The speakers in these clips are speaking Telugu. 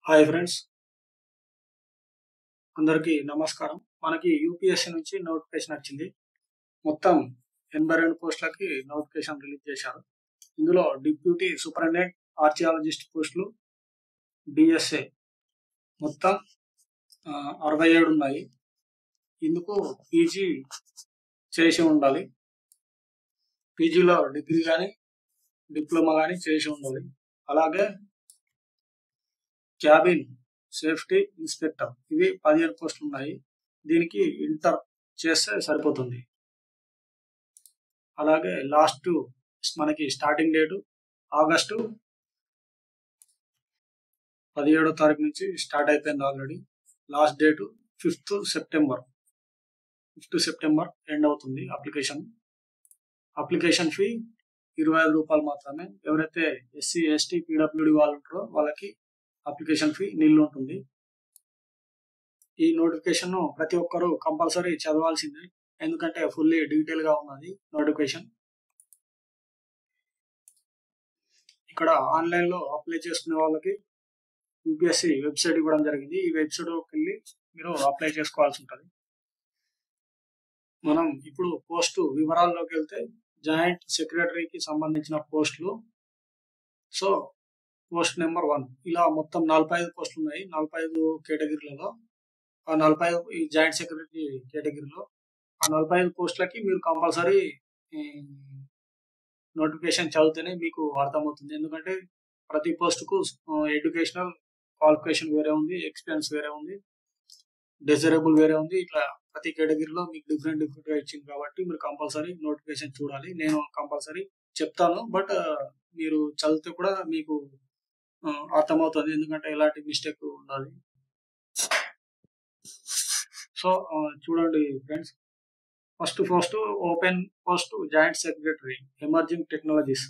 హాయ్ ఫ్రెండ్స్, అందరికీ నమస్కారం. మనకి యూపీఎస్సీ నుంచి నోటిఫికేషన్ వచ్చింది. మొత్తం 82 పోస్టులకి నోటిఫికేషన్ రిలీజ్ చేశారు. ఇందులో డిప్యూటీ సూపరింటెండెంట్ ఆర్చియాలజిస్ట్ పోస్టులు డిఎస్ఏ మొత్తం 67 ఉన్నాయి. ఇందుకు పీజీ చేసి ఉండాలి. పీజీలో డిగ్రీ కానీ డిప్లొమా కానీ చేసి ఉండాలి. అలాగే క్యాబిన్ సేఫ్టీ ఇన్స్పెక్టర్ ఇవి 15 పోస్టులు ఉన్నాయి. దీనికి ఇంటర్ చేస్తే సరిపోతుంది. అలాగే లాస్ట్ మనకి స్టార్టింగ్ డేటు ఆగస్టు 17వ తారీఖు నుంచి స్టార్ట్ అయిపోయింది already. Last date 5th September end అవుతుంది అప్లికేషన్ ఫీ 25 రూపాయలు మాత్రమే. ఎవరైతే ఎస్సీ ఎస్టీ పీడబ్ల్యూడి వాళ్ళు ఉంటారో వాళ్ళకి అప్లికేషన్ ఫీ నిల్ ఉంటుంది. ఈ నోటిఫికేషన్ ప్రతి ఒక్కరూ కంపల్సరీ చదవాల్సిందే, ఎందుకంటే ఫుల్లీ డీటెయిల్ గా ఉన్నది నోటిఫికేషన్. ఇక్కడ ఆన్లైన్ లో అప్లై చేసుకునే వాళ్ళకి యూపీఎస్సీ వెబ్సైట్ ఇవ్వడం జరిగింది. ఈ వెబ్సైట్ లోకి వెళ్ళి మీరు అప్లై చేసుకోవాల్సి ఉంటుంది. మనం ఇప్పుడు పోస్టు వివరాల్లోకి వెళ్తే జాయింట్ సెక్రటరీకి సంబంధించిన పోస్టులు. సో పోస్ట్ నెంబర్ 1 ఇలా మొత్తం 45 పోస్టులు ఉన్నాయి. 45 కేటగిరీలలో ఆ 45 ఈ జాయింట్ సెక్రటరీ కేటగిరీలో ఆ 45 పోస్టులకి మీరు కంపల్సరీ నోటిఫికేషన్ చదివితేనే మీకు అర్థమవుతుంది. ఎందుకంటే ప్రతి పోస్టుకు ఎడ్యుకేషనల్ క్వాలిఫికేషన్ వేరే ఉంది, ఎక్స్పీరియన్స్ వేరే ఉంది, డిజైరబుల్ వేరే ఉంది. ఇట్లా ప్రతి కేటగిరీలో మీకు డిఫరెంట్ గా ఇచ్చింది కాబట్టి మీరు కంపల్సరీ నోటిఫికేషన్ చూడాలి. నేను కంపల్సరీ చెప్తాను, బట్ మీరు చదివితే కూడా మీకు అర్థమవుతుంది, ఎందుకంటే ఎలాంటి మిస్టేక్ ఉండాలి. సో చూడండి friends, first post open post joint secretary emerging technologies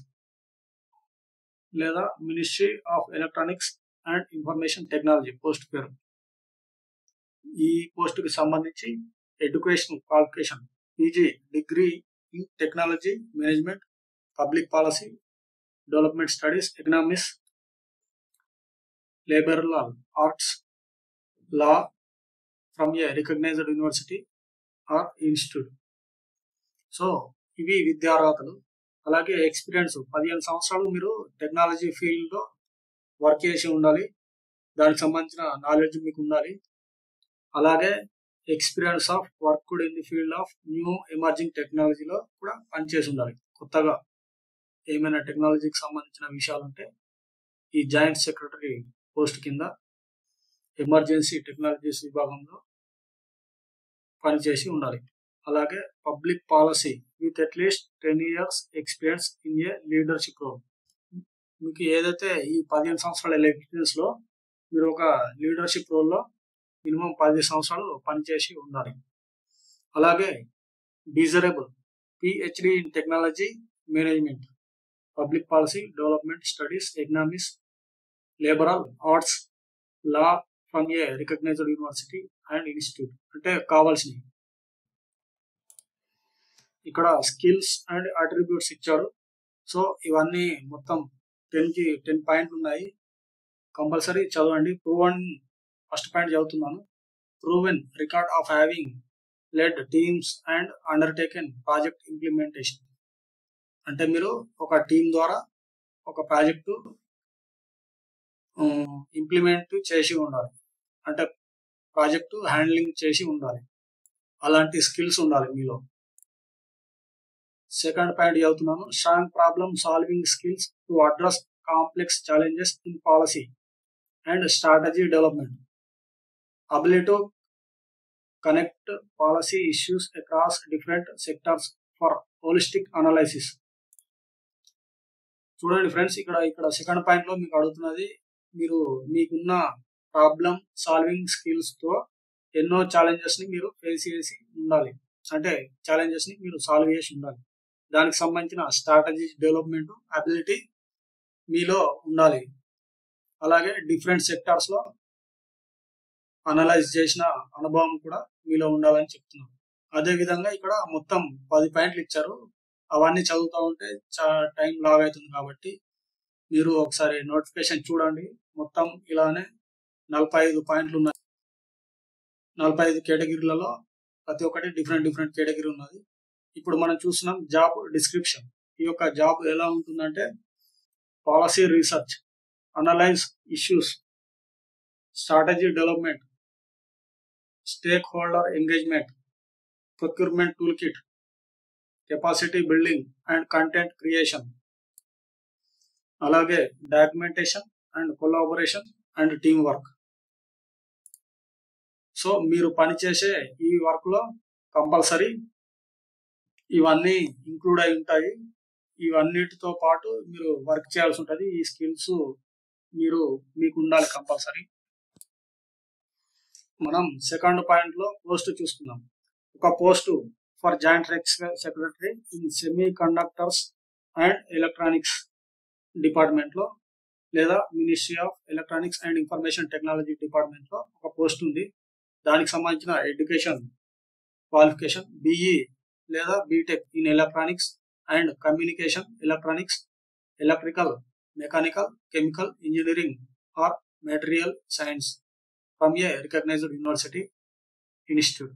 లేదా ministry of electronics and information technology post పేరు. ఈ పోస్ట్ కి సంబంధించి education qualification PG degree in technology management, public policy, development studies, economics, labour law, arts, law from a recognised university or institute. So ఇవి విద్యార్హతలు. అలాగే ఎక్స్పీరియన్స్ 15 సంవత్సరాలు మీరు టెక్నాలజీ ఫీల్డ్ లో వర్క్ చేసి ఉండాలి, దానికి సంబంధించిన నాలెడ్జ్ మీకు ఉండాలి. అలాగే experience of worked in the field of new emerging టెక్నాలజీలో కూడా పనిచేసి ఉండాలి. కొత్తగా ఏమైనా టెక్నాలజీకి సంబంధించిన విషయాలు ఉంటే ఈ జాయింట్ సెక్రటరీ పోస్ట్ కింద ఎమర్జెన్సీ టెక్నాలజీస్ విభాగంలో పనిచేసి ఉండాలి. అలాగే public policy with at least 10 years experience in a leadership role. మీకు ఏదైతే ఈ 15 సంవత్సరాల ఎక్స్పీరియన్స్ లో మీరు ఒక లీడర్షిప్ రోల్లో మినిమం 10 సంవత్సరాలు పనిచేసి ఉండాలి. అలాగే desirable PhD in technology management, public policy, development studies, economics, liberal arts, law from a recognised university and institute అంటే కావాల్సినవి. ఇక్కడ స్కిల్స్ అండ్ అట్రిబ్యూట్స్ ఇచ్చారు. సో ఇవన్నీ మొత్తం 10 పాయింట్లు ఉన్నాయి. కంపల్సరీ చదవండి. ప్రూవెన్ ఫస్ట్ పాయింట్ చదువుతున్నాను. Proven record of having led teams and undertaken project implementation. అంటే మీరు ఒక టీం ద్వారా ఒక ప్రాజెక్టు ఇంప్లిమెంట్ చేసి ఉండాలి, అంటే ప్రాజెక్టు హ్యాండ్లింగ్ చేసి ఉండాలి. అలాంటి స్కిల్స్ ఉండాలి మీలో. సెకండ్ పాయింట్ చదువుతున్నాను. Strong problem solving skills to address complex challenges in policy and strategy development, ability to connect policy issues across different sectors for holistic analysis. చూడండి ఫ్రెండ్స్, ఇక్కడ సెకండ్ పాయింట్ లో మీకు అడుగుతున్నది, మీరు మీకున్న ప్రాబ్లమ్ సాల్వింగ్ స్కిల్స్ తో ఎన్నో ఛాలెంజెస్ ని మీరు ఫేస్ చేసి ఉండాలి, అంటే ఛాలెంజెస్ ని మీరు సాల్వ్ చేసి ఉండాలి. దానికి సంబంధించిన స్ట్రాటజీ డెవలప్మెంట్ అబిలిటీ మీలో ఉండాలి. అలాగే డిఫరెంట్ సెక్టార్స్ లో అనలైజ్ చేసిన అనుభవం కూడా మీలో ఉండాలని చెప్తున్నారు. అదే విధంగా ఇక్కడ మొత్తం 10 పాయింట్లు ఇచ్చారు. అవన్నీ చదువుతూ ఉంటే టైం లాగ్ అవుతుంది కాబట్టి మీరు ఒకసారి నోటిఫికేషన్ చూడండి. మొత్తం ఇలానే 45 పాయింట్లు ఉన్నాయి. 45 కేటగిరీలలో ప్రతి ఒక్కటి డిఫరెంట్ కేటగిరీ ఉన్నది. ఇప్పుడు మనం చూస్తున్నాం జాబ్ డిస్క్రిప్షన్. ఈ యొక్క జాబ్ ఎలా ఉంటుందంటే policy research, analyse issues, strategy development, stakeholder engagement, procurement tool kit, capacity building and content creation, అలాగే documentation and collaboration and team work. So మీరు పనిచేసే ఈ వర్క్ లో కంపల్సరీ ఇవన్నీ ఇంక్లూడ్ అయి ఉంటాయి. ఇవన్నిటితో పాటు మీరు వర్క్ చేయాల్సి ఉంటుంది. ఈ స్కిల్స్ మీకు ఉండాలి కంపల్సరీ. మనం సెకండ్ పాయింట్ లో పోస్ట్ చూసుకుందాం. ఒక post for joint secretary in semiconductors and electronics department లో లేదా ministry of electronics and information technology department లో ఒక పోస్ట్ ఉంది. దానికి సంబంధించిన ఎడ్యుకేషన్ క్వాలిఫికేషన్ బిఈ లేదా BTech in electronics and communication, electronics, electrical, mechanical, chemical engineering or material science from a recognised university institute.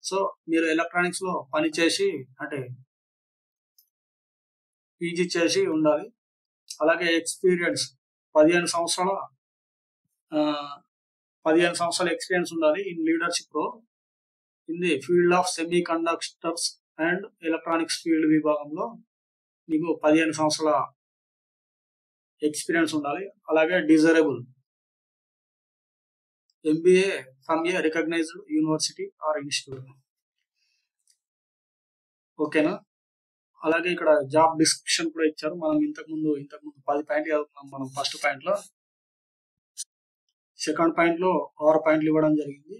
So మీరు ఎలక్ట్రానిక్స్ లో పనిచేసి అంటే పీజీ చేసి ఉండాలి. అలాగే ఎక్స్పీరియన్స్ 15 సంవత్సరాల ఎక్స్పీరియన్స్ ఉండాలి in leadership role in the field of semiconductors and electronics field విభాగంలో మీకు 15 సంవత్సరాల ఎక్స్పీరియన్స్ ఉండాలి. అలాగే desirable MBA from a recognised university or institute. ఓకేనా? అలాగే ఇక్కడ జాబ్ డిస్క్రిప్షన్ కూడా ఇచ్చారు. మనం ఇంతకు ముందు 10 పాయింట్లు చదువుకున్నాం మనం ఫస్ట్ పాయింట్ లో. సెకండ్ పాయింట్ లో 6 పాయింట్లు ఇవ్వడం జరిగింది.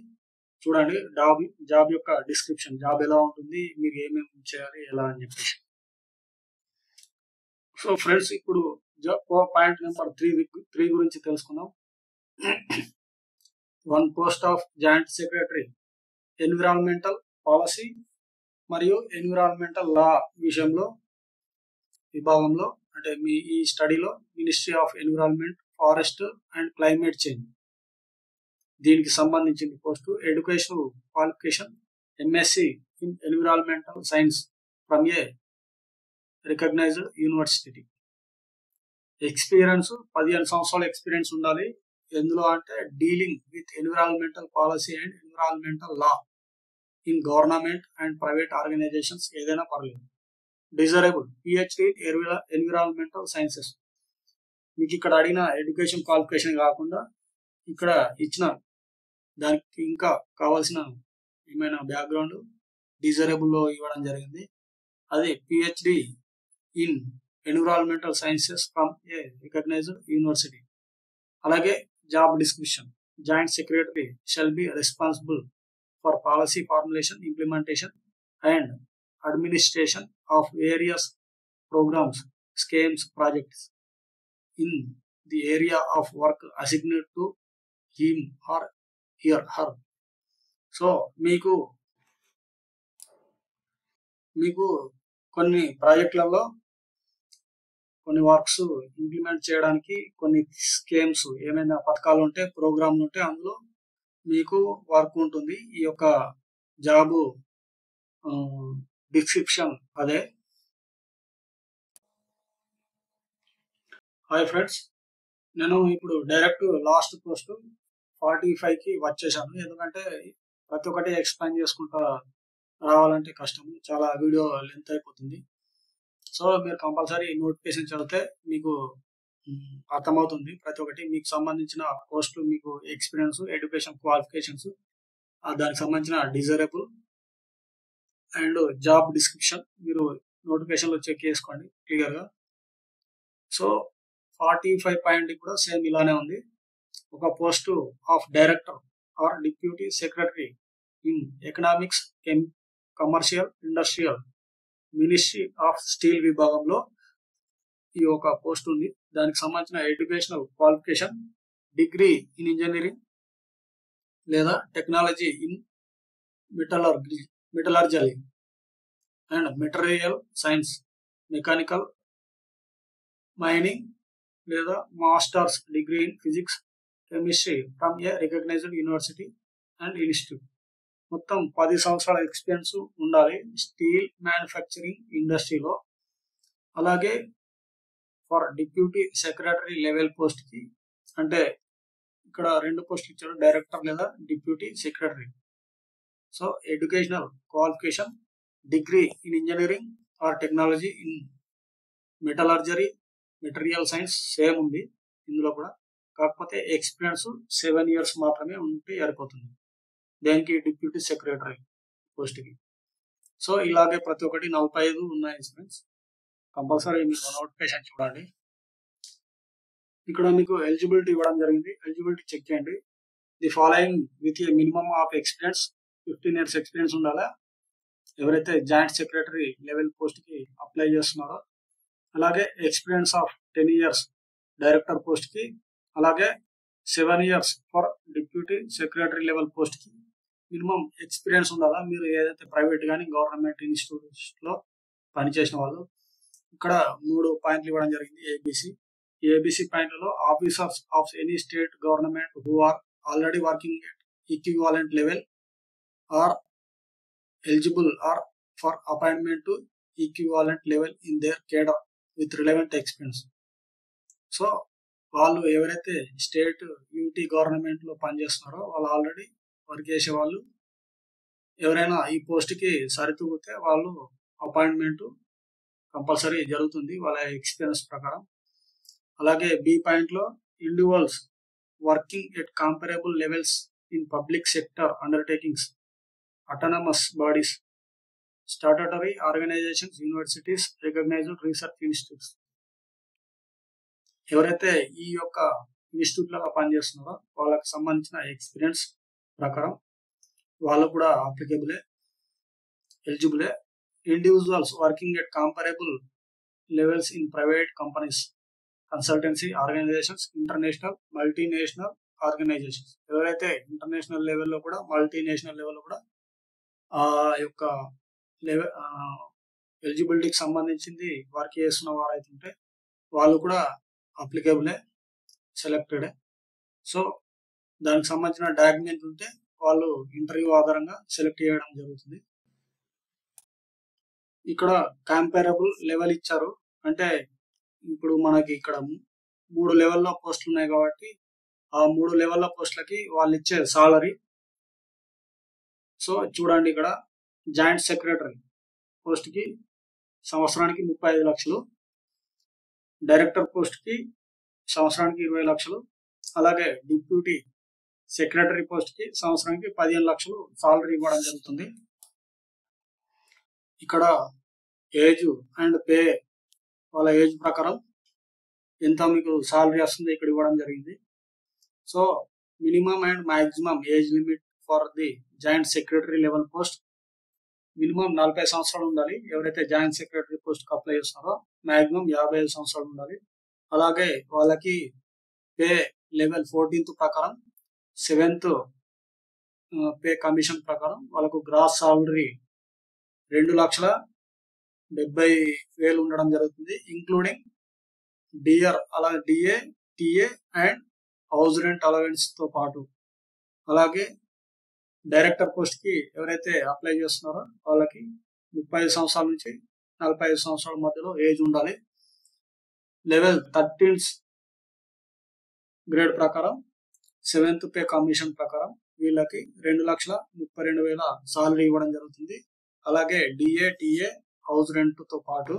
చూడండి జాబ్ యొక్క డిస్క్రిప్షన్, జాబ్ ఎలా ఉంటుంది, మీరు ఏమేమి చేయాలి ఎలా అని చెప్పేసి. సో ఫ్రెండ్స్, ఇప్పుడు పాయింట్ నెంబర్ 3 గురించి తెలుసుకుందాం. 1 post of joint secretary environmental policy మరియు ఎన్విరాన్మెంటల్ లా విభాగంలో అంటే మీ ఈ స్టడీలో ministry of environment, forest and climate change దీనికి సంబంధించిన post. Educational qualification MSc in environmental science from a recognised university. Experience 15 సంవత్సరాల ఎక్స్పీరియన్స్ ఉండాలి. ఎందులో అంటే dealing with environmental policy and environmental law in government and private organisations ఏదైనా పర్లేదు. Desirable PhD environmental sciences. మీకు ఇక్కడ అడిగిన ఎడ్యుకేషన్ క్వాలిఫికేషన్ కాకుండా ఇక్కడ ఇచ్చిన దానికి ఇంకా కావాల్సిన ఏమైనా బ్యాక్గ్రౌండ్ డిజైరబుల్ లో ఇవ్వడం జరిగింది. అది PhD in environmental sciences from a recognised university. అలాగే job description joint secretary shall be responsible for policy formulation, implementation and administration of various programs, schemes, projects in the area of work assigned to him or her. So మీకు కొన్ని ప్రాజెక్టులలో కొన్ని వర్క్స్ ఇంప్లిమెంట్ చేయడానికి కొన్ని స్కీమ్స్ ఏమైనా పథకాలు ఉంటే, ప్రోగ్రాంలు ఉంటే అందులో మీకు వర్క్ ఉంటుంది. ఈ యొక్క జాబు డిస్క్రిప్షన్ అదే. హాయ్ ఫ్రెండ్స్, నేను ఇప్పుడు డైరెక్ట్ లాస్ట్ పోస్ట్ 45కి వచ్చేసాను. ఎందుకంటే ప్రతి ఒక్కటి ఎక్స్ప్లెయిన్ చేసుకుంటా రావాలంటే కష్టం, చాలా వీడియో లెంత్ అయిపోతుంది. సో మీరు కంపల్సరీ నోటిఫికేషన్ చదివితే మీకు అర్థమవుతుంది. ప్రతి ఒక్కటి మీకు సంబంధించిన పోస్టులు, మీకు ఎక్స్పీరియన్స్, ఎడ్యుకేషన్ క్వాలిఫికేషన్స్, దానికి సంబంధించిన డిజైరబుల్ అండ్ జాబ్ డిస్క్రిప్షన్ మీరు నోటిఫికేషన్ లో చెక్ చేసుకోండి క్లియర్ గా. సో 45 పాయింట్ కూడా సేమ్ ఇలానే ఉంది. ఒక post of director or deputy secretary in economics, commercial, industrial, ministry of steel విభాగంలో ఈ ఒక పోస్ట్ ఉంది. దానికి సంబంధించిన educational qualification degree in engineering లేదా technology in metallurgy and material science, mechanical, mining లేదా masters degree in physics, chemistry from a recognised university and institute. మొత్తం 10 సంవత్సరాల ఎక్స్పీరియన్స్ ఉండాలి స్టీల్ మ్యానుఫ్యాక్చరింగ్ ఇండస్ట్రీలో. అలాగే ఫర్ డిప్యూటీ సెక్రటరీ లెవెల్ పోస్ట్కి, అంటే ఇక్కడ 2 పోస్టులు ఇచ్చారు, డైరెక్టర్ లేదా deputy secretary. So educational qualification degree in engineering or technology in metallurgy, material science same ఉంది ఇందులో కూడా. కాకపోతే ఎక్స్పీరియన్స్ 7 years మాత్రమే ఉంటే సరిపోతుంది దేనికి, డిప్యూటీ సెక్రటరీ పోస్ట్కి. సో ఇలాగే ప్రతి ఒక్కటి 45 ఉన్నాయి ఫ్రెండ్స్. కంపల్సరీ మీరు నోటిఫికేషన్ చూడండి. ఇక్కడ మీకు ఎలిజిబిలిటీ ఇవ్వడం జరిగింది, ఎలిజిబిలిటీ చెక్ చేయండి. The following with a minimum of experience, 15 years experience ఉండాలా ఎవరైతే జాయింట్ సెక్రటరీ లెవెల్ పోస్ట్కి అప్లై చేస్తున్నారో. అలాగే ఎక్స్పీరియన్స్ ఆఫ్ 10 years డైరెక్టర్ పోస్ట్కి, అలాగే 7 years for deputy secretary level పోస్ట్కి మినిమం ఎక్స్పీరియన్స్ ఉండాలా మీరు ఏదైతే ప్రైవేట్ కానీ గవర్నమెంట్ ఇన్స్టిట్యూట్స్లో పనిచేసిన వాళ్ళు. ఇక్కడ 3 పాయింట్లు ఇవ్వడం జరిగింది ఏబిసి. ఈ ఏబిసి పాయింట్లలో officers of any state government who are already working at equivalent level or eligible or for appointment to equivalent level in their cadre with relevant experience. So వాళ్ళు ఎవరైతే స్టేట్ యూటీ గవర్నమెంట్లో పనిచేస్తున్నారో వాళ్ళు ఆల్రెడీ వర్క్ చేసే వాళ్ళు ఎవరైనా ఈ పోస్ట్కి సరితూగితే వాళ్ళు అపాయింట్మెంట్ కంపల్సరీ జరుగుతుంది వాళ్ళ ఎక్స్పీరియన్స్ ప్రకారం. అలాగే బి పాయింట్లో individuals working at comparable levels in public sector undertakings, autonomous bodies, statutory organisations, universities, recognised research institutes. ఎవరైతే ఈ యొక్క ఇన్స్టిట్యూట్లలో పనిచేస్తున్నారో వాళ్ళకి సంబంధించిన ఎక్స్పీరియన్స్ ప్రకారం వాళ్ళు కూడా అప్లికేబులే, ఎలిజిబులే. Individuals working at comparable levels in private companies, consultancy organisations, international multinational organisations. ఎవరైతే ఇంటర్నేషనల్ లెవెల్లో కూడా మల్టీనేషనల్ లెవెల్లో కూడా ఆ యొక్క లెవెల్ ఎలిజిబిలిటీకి సంబంధించింది వర్క్ చేస్తున్న వారైతే ఉంటే వాళ్ళు కూడా అప్లికేబులే, సెలెక్టెడే. సో దానికి సంబంధించిన డాక్యుమెంట్ ఉంటే వాళ్ళు ఇంటర్వ్యూ ఆధారంగా సెలెక్ట్ చేయడం జరుగుతుంది. ఇక్కడ కంపేరబుల్ లెవెల్ ఇచ్చారు, అంటే ఇప్పుడు మనకి ఇక్కడ 3 లెవెల్లో పోస్టులు ఉన్నాయి కాబట్టి ఆ 3 లెవెల్లో పోస్టులకి వాళ్ళు ఇచ్చే సాలరీ. సో చూడండి ఇక్కడ జాయింట్ సెక్రటరీ పోస్ట్కి సంవత్సరానికి 35 లక్షలు, డైరెక్టర్ పోస్ట్కి సంవత్సరానికి 20 లక్షలు, అలాగే డిప్యూటీ సెక్రటరీ పోస్ట్కి సంవత్సరానికి 15 లక్షలు సాలరీ ఇవ్వడం జరుగుతుంది. ఇక్కడ ఏజ్ అండ్ పే వాళ్ళ ఏజ్ ప్రకారం ఎంత మీకు సాలరీ వస్తుంది ఇక్కడ ఇవ్వడం జరిగింది. So minimum and maximum age limit for the joint secretary level post minimum 40 సంవత్సరాలు ఉండాలి ఎవరైతే జాయింట్ సెక్రటరీ పోస్ట్కి అప్లై చేస్తున్నారో. మాక్సిమం 55 సంవత్సరాలు ఉండాలి. అలాగే వాళ్ళకి పే లెవెల్ 14th ప్రకారం 7th పే కమిషన్ ప్రకారం వాళ్ళకు గ్రాస్ సాలరీ 2,70,000 ఉండడం జరుగుతుంది, ఇంక్లూడింగ్ డిఆర్, అలాగే DA, TA and house rent allowance తో పాటు. అలాగే డైరెక్టర్ పోస్ట్ కి ఎవరైతే అప్లై చేస్తున్నారో వాళ్ళకి 35 సంవత్సరాల నుంచి 45 సంవత్సరాల మధ్యలో ఏజ్ ఉండాలి. లెవెల్ 13th గ్రేడ్ ప్రకారం 7th పే కమిషన్ ప్రకారం వీళ్ళకి 2,32,000 సాలరీ ఇవ్వడం జరుగుతుంది. అలాగే డిఏ, టిఏ, హౌస్ రెంట్ తో పాటు.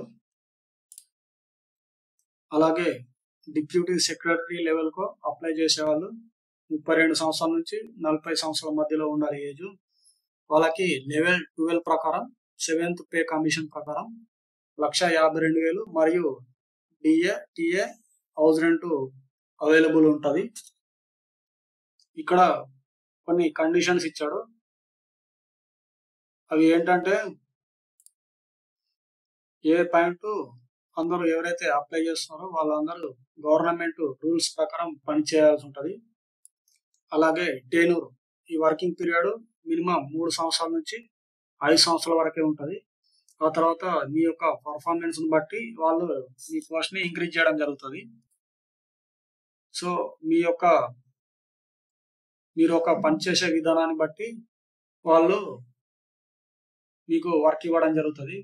అలాగే డిప్యూటీ సెక్రటరీ లెవెల్ కు అప్లై చేసే వాళ్ళు 32 సంవత్సరాల నుంచి 40 సంవత్సరాల మధ్యలో ఉండాలి ఏజ్. వాళ్ళకి లెవెల్ 12 ప్రకారం 7th పే కమిషన్ ప్రకారం 1,52,000 మరియు DA, TA, house rent available ఉంటుంది. ఇక్కడ కొన్ని కండిషన్స్ ఇచ్చాడు, అవి ఏంటంటే ఏ పాయింట్ అందరూ ఎవరైతే అప్లై చేస్తున్నారో వాళ్ళందరూ గవర్నమెంట్ రూల్స్ ప్రకారం పనిచేయాల్సి ఉంటుంది. అలాగే టెన్యూర్, ఈ వర్కింగ్ పీరియడ్ మినిమం 3 సంవత్సరాల నుంచి 5 సంవత్సరాల వరకే ఉంటుంది. ఆ తర్వాత మీ యొక్క పర్ఫార్మెన్స్ ని బట్టి వాళ్ళు మీ పోస్ట్ ని ఇంక్రీజ్ చేయడం జరుగుతుంది. సో మీ యొక్క మీరు ఒక పనిచేసే విధానాన్ని బట్టి వాళ్ళు మీకు వర్క్ ఇవ్వడం జరుగుతుంది.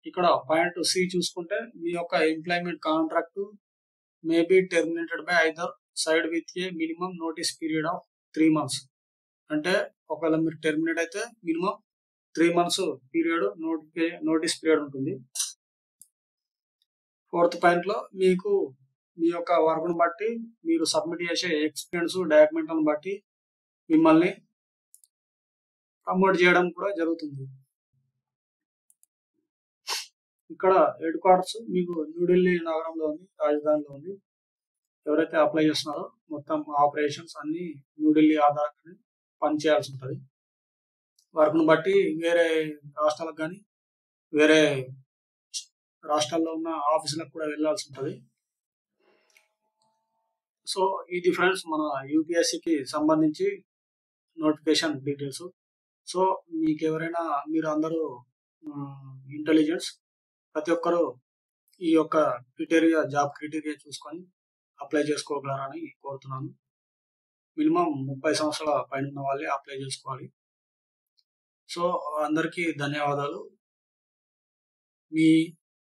ఇక్కడ పాయింట్ సి చూసుకుంటే మీ యొక్క employment contract may be terminated by either side with a minimum notice period of 3 months. అంటే ఒకవేళ మీరు టెర్మినేట్ అయితే minimum 3 months period notice period ఉంటుంది. 4th పాయింట్ లో మీకు మీ యొక్క వర్క్ ను బట్టి మీరు సబ్మిట్ చేసే ఎక్స్పీరియన్స్ డాక్యుమెంట్లను బట్టి మిమ్మల్ని ప్రమోట్ చేయడం కూడా జరుగుతుంది. ఇక్కడ హెడ్ క్వార్టర్స్ మీకు న్యూఢిల్లీ నగరంలో ఉంది, రాజధానిలో ఉంది. ఎవరైతే అప్లై చేస్తున్నారో మొత్తం ఆపరేషన్స్ అన్ని న్యూఢిల్లీ ఆధారంగానే పనిచేయాల్సి ఉంటుంది. వర్క్ను బట్టి వేరే రాష్ట్రాలకు కానీ వేరే రాష్ట్రాల్లో ఉన్న ఆఫీసులకు కూడా వెళ్ళాల్సి ఉంటుంది. సో ఇది ఫ్రెండ్స్ మన యూపీఎస్సికి సంబంధించి నోటిఫికేషన్ డీటెయిల్స్. సో మీకు ఎవరైనా మీరు అందరూ ఇంటెలిజెన్స్ ప్రతి ఒక్కరూ ఈ యొక్క జాబ్ క్రైటీరియా చూసుకొని అప్లై చేసుకోగలరని కోరుతున్నాను. మినిమం 30 సంవత్సరాల పైన ఉన్న వాళ్ళే అప్లై చేసుకోవాలి. సో అందరికీ ధన్యవాదాలు.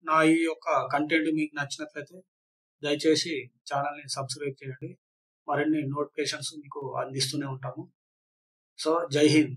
నా ఈ యొక్క కంటెంట్ మీకు నచ్చినట్లయితే దయచేసి ఛానల్ని సబ్స్క్రైబ్ చేయండి. మరిన్ని నోటిఫికేషన్స్ మీకు అందిస్తూనే ఉంటాము. సో జై హింద్.